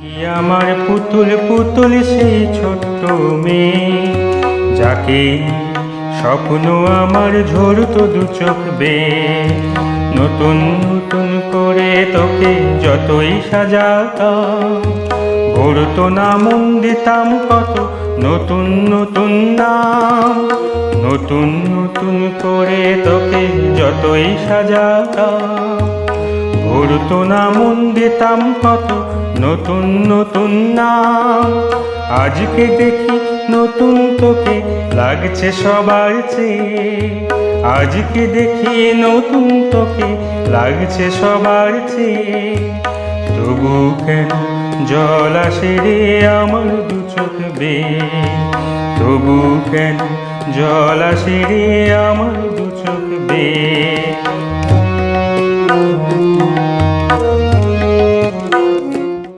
কি আমার পুতুল পুতুল সেই ছোট্ট মেয়ে, যাকে স্বপ্ন আমার ঝরতো দু চোখ বেয়ে। নতুন নতুন করে তোকে যতই সাজাতাম, ভরতো না মন দিতাম কত নতুন নতুন নাম। নতুন নতুন করে তোকে যতই সাজাতাম, ভরতো না মন দিতাম কত নতুন নতুন নাম। আজকে দেখি নতুন তোকে লাগছে সবার চেয়ে, আজকে দেখি নতুন তোকে লাগছে সবার চেয়ে। তবু কেন জল আসে রে আমার দু চোখ বেয়ে, তবু কেন জল আসে রে আমার দু চোখ বেয়ে।